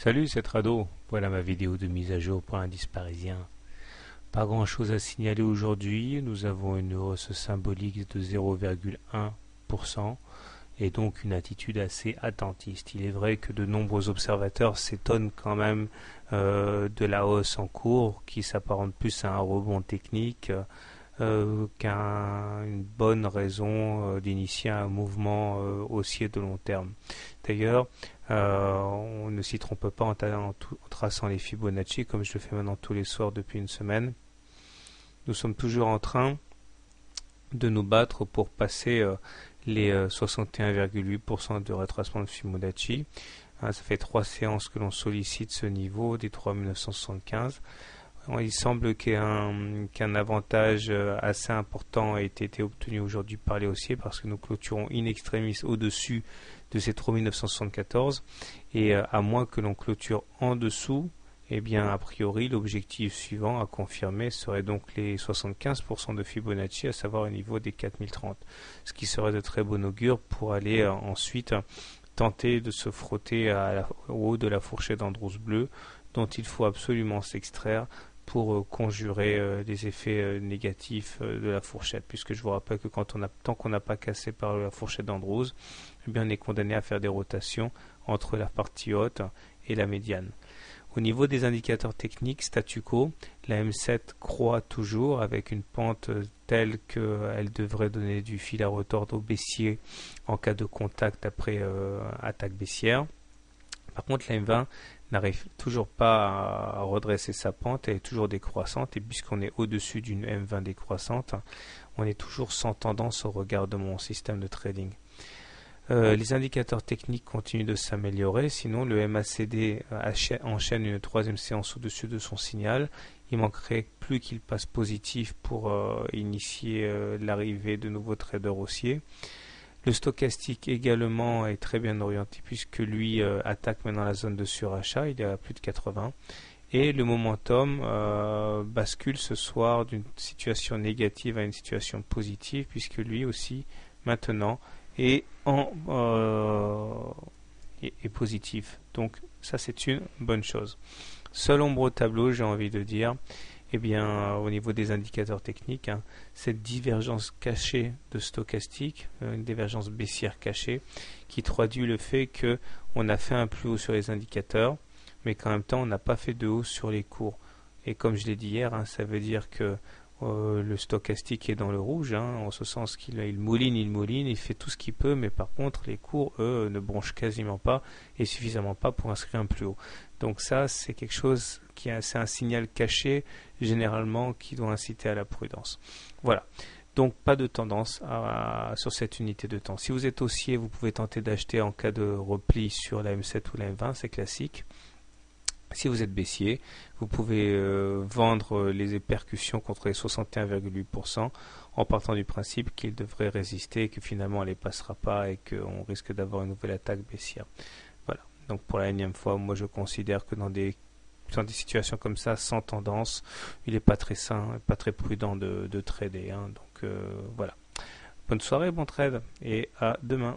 Salut, c'est Trado. Voilà ma vidéo de mise à jour pour l'indice parisien. Pas grand chose à signaler aujourd'hui. Nous avons une hausse symbolique de 0,1% et donc une attitude assez attentiste. Il est vrai que de nombreux observateurs s'étonnent quand même de la hausse en cours qui s'apparente plus à un rebond technique qu'à une bonne raison d'initier un mouvement haussier de long terme. D'ailleurs, on ne s'y trompe pas en traçant les Fibonacci comme je le fais maintenant tous les soirs depuis une semaine. Nous sommes toujours en train de nous battre pour passer les 61,8% de retracement de Fibonacci. Ça fait 3 séances que l'on sollicite ce niveau des 3975. Il semble qu'un avantage assez important ait été obtenu aujourd'hui par les haussiers parce que nous clôturons in extremis au-dessus de ces 3974 et à moins que l'on clôture en dessous, eh bien a priori l'objectif suivant à confirmer serait donc les 75% de Fibonacci, à savoir au niveau des 4030, ce qui serait de très bon augure pour aller ensuite tenter de se frotter au haut de la fourchette d'Andros bleu dont il faut absolument s'extraire pour conjurer les effets négatifs de la fourchette, puisque je vous rappelle que tant qu'on n'a pas cassé par la fourchette d'Andros, eh bien on est condamné à faire des rotations entre la partie haute et la médiane. Au niveau des indicateurs techniques, statu quo, la M7 croît toujours avec une pente telle qu'elle devrait donner du fil à retordre au baissier en cas de contact après attaque baissière. Par contre, la M20 n'arrive toujours pas à redresser sa pente, elle est toujours décroissante, et puisqu'on est au-dessus d'une M20 décroissante, on est toujours sans tendance au regard de mon système de trading. Les indicateurs techniques continuent de s'améliorer, sinon le MACD enchaîne une troisième séance au-dessus de son signal. Il manquerait plus qu'il passe positif pour initier l'arrivée de nouveaux traders haussiers. Le stochastique également est très bien orienté puisque lui attaque maintenant la zone de surachat, il est à plus de 80. Et le momentum bascule ce soir d'une situation négative à une situation positive puisque lui aussi maintenant est positif. Donc ça c'est une bonne chose. Seule ombre au tableau, j'ai envie de dire, eh bien, au niveau des indicateurs techniques, cette divergence cachée de stochastique, une divergence baissière cachée, qui traduit le fait qu'on a fait un plus haut sur les indicateurs, mais qu'en même temps, on n'a pas fait de hausse sur les cours. Et comme je l'ai dit hier, ça veut dire que le stochastique est dans le rouge, en ce sens qu'il mouline, il fait tout ce qu'il peut, mais par contre, les cours, eux, ne bronchent quasiment pas et suffisamment pas pour inscrire un plus haut. Donc ça, c'est quelque chose c'est un signal caché, généralement, qui doit inciter à la prudence. Voilà. Donc pas de tendance sur cette unité de temps. Si vous êtes haussier, vous pouvez tenter d'acheter en cas de repli sur la M7 ou la M20, c'est classique. Si vous êtes baissier, vous pouvez vendre les percussions contre les 61,8% en partant du principe qu'il devrait résister et que finalement elle ne les passera pas et qu'on risque d'avoir une nouvelle attaque baissière. Voilà. Donc pour la énième fois, moi je considère que dans des situations comme ça, sans tendance, il n'est pas très sain, pas très prudent de trader. Donc voilà. Bonne soirée, bon trade et à demain.